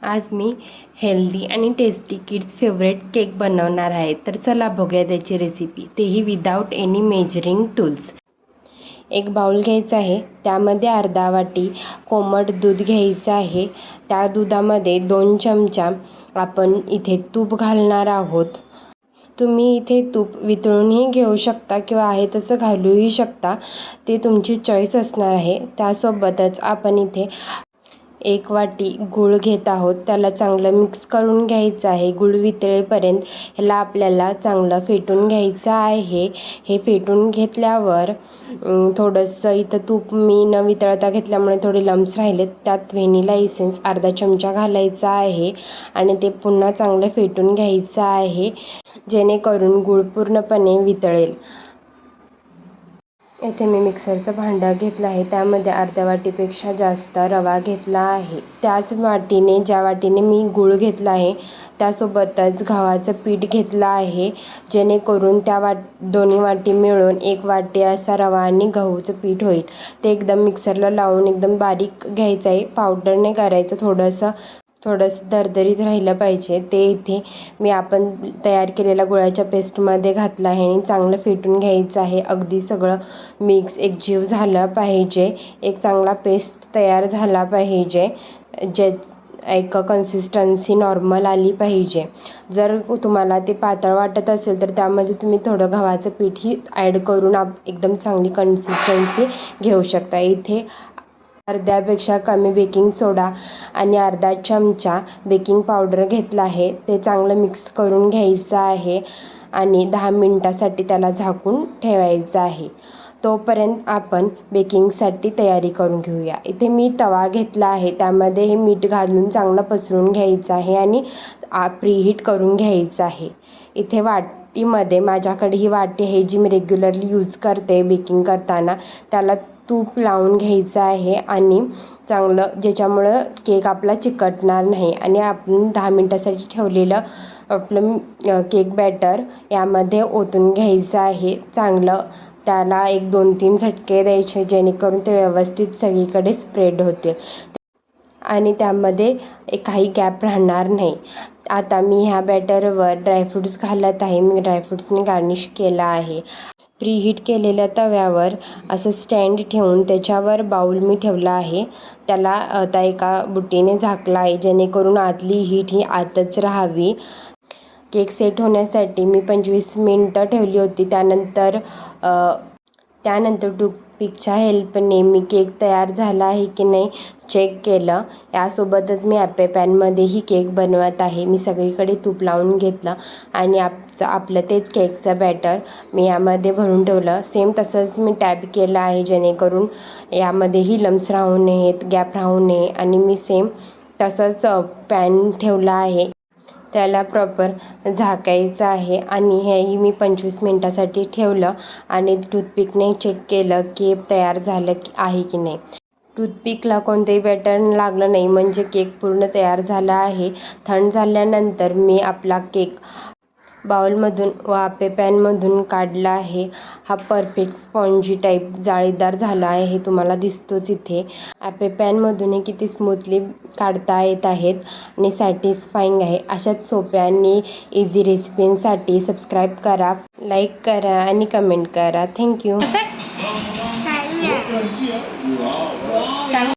आज मी हेल्दी आणि tasty kids favourite cake बनवणार आहे. तर चला बघूया त्याची रेसिपी, तेही विदाऊट एनी मेजरिंग टूल्स. एक बाउल घ्यायचा आहे, त्यामध्ये अर्धा वाटी कोमट दूध घ्यायचं आहे. त्या दुधामध्ये 2 चमचा आपण इथे तूप घालणार आहोत. तुम्ही इथे तूप वितळूनही घेऊ शकता किंवा आहे तसं घालूही शकता, ते तुमची चॉईस असणार आहे. त्यासोबतच आपण इथे 1 वाटी गूळ घेत आहोत. त्याला चांगलं मिक्स करून घ्यायचं आहे. गूळ वितळेपर्यंत ह्याला आपल्याला चांगलं फेटून घ्यायचं आहे. हे फेटून घेतल्यावर थोडंसं इथं तूप मी न वितळता घेतल्यामुळे थोडे लम्स राहिलेत. त्यात व्हॅनिला इसेन्स अर्धा चमचा घालायचा आहे आणि ते पुन्हा चांगलं फेटून घ्यायचं आहे, जेणेकरून गूळ पूर्णपणे वितळेल. येथे मी मिक्सरचं भांडं घेतलं आहे, त्यामध्ये अर्ध्या वाटीपेक्षा जास्त रवा घेतला आहे. त्याच वाटीने, ज्या वाटीने मी गूळ घेतला आहे त्यासोबतच गव्हाचं पीठ घेतलं आहे, जेणेकरून त्या दोन्ही वाटी मिळून 1 वाटी असा रवा आणि गहूचं पीठ होईल. ते एकदम मिक्सरला लावून एकदम बारीक घ्यायचं आहे, पावडर नाही करायचं. थोडंसं दरदरीत राहिलं पाहिजे. ते इथे मी आपण तयार केलेल्या गुळाच्या पेस्टमध्ये घातलं आहे आणि चांगलं फेटून घ्यायचं आहे. अगदी सगळं मिक्स एकजीव झालं पाहिजे. एक चांगला पेस्ट तयार झाला पाहिजे, जे एक कन्सिस्टन्सी नॉर्मल आली पाहिजे. जर तुम्हाला ते पातळ वाटत असेल तर त्यामध्ये तुम्ही थोडं गव्हाचं पीठही ॲड करून एकदम चांगली कन्सिस्टन्सी घेऊ शकता. इथे अर्ध्यापेक्षा कमी बेकिंग सोडा आणि अर्धा चमचा बेकिंग पावडर घेतला आहे. ते चांगलं मिक्स करून घ्यायचं आहे आणि 10 मिनिटासाठी त्याला झाकून ठेवायचं आहे. तोपर्यंत आपण बेकिंगसाठी तयारी करून घेऊया. इथे मी तवा घेतला आहे, त्यामध्ये हे मीठ घालून चांगलं पसरून घ्यायचं आहे आणि प्रीहीट करून घ्यायचं आहे. इथे वाटीमध्ये, माझ्याकडे ही वाटी आहे जी मी रेग्युलरली यूज करते बेकिंग करताना, त्याला तूप लावून घ्यायचं आहे आणि चांगलं, ज्याच्यामुळं केक आपला चिकटणार नाही. आणि आपण 10 मिनिटासाठी ठेवलेलं आपलं केक बॅटर यामध्ये ओतून घ्यायचं आहे. चांगलं त्याला 1, 2, 3 झटके द्यायचे, जेणेकरून ते व्यवस्थित सगळीकडे स्प्रेड होतील आणि त्यामध्ये काही गॅप राहणार नाही. आता मी ह्या बॅटरवर ड्रायफ्रूट्स घालत आहे. मी ड्रायफ्रूट्सने गार्निश केलं आहे. प्रीहीट केलेल्या तव्यावर असं स्टँड ठेवून त्याच्यावर बाऊल मी ठेवला आहे. त्याला आता एका बुट्टीने झाकला आहे, जेणेकरून आतली हीट ही आतच राहावी. केक सेट होण्यासाठी मी 25 मिनिटं ठेवली होती. त्यानंतर टूथपिकच्या हेल्पने मी केक तयार झाला आहे की नाही चेक केलं. यासोबतच मी ॲपे पॅनमध्येही केक बनवत आहे. मी सगळीकडे तूप लावून घेतलं आणि आपलं तेच केकचं बॅटर मी यामध्ये भरून ठेवलं. सेम तसंच मी टॅप केलं आहे, जेणेकरून यामध्येही लम्स राहू नयेत, गॅप राहू नये. आणि मी सेम तसंच पॅन ठेवला आहे, त्याला प्रॉपर झाकायचं आहे आणि हेही मी 25 मिनिटासाठी ठेवलं आणि टूथपिकने चेक केलं की तयार झालं आहे की नाही. टूथपिकला कोणतेही बॅटर लागलं नाही, म्हणजे केक पूर्ण तयार झाला आहे. थंड झाल्यानंतर मी आपला केक बाउलमधून व ॲपे पॅनमधून काढला आहे. हा परफेक्ट स्पॉन्जी टाईप जाळीदार झाला आहे, हे तुम्हाला दिसतोच इथे. ॲपे पॅनमधूनही किती स्मूथली काढता येत आहेत आणि सॅटिस्फाईंग आहे. अशाच सोप्या आणि इझी रेसिपींसाठी सबस्क्राईब करा, लाईक करा आणि कमेंट करा. थँक्यू.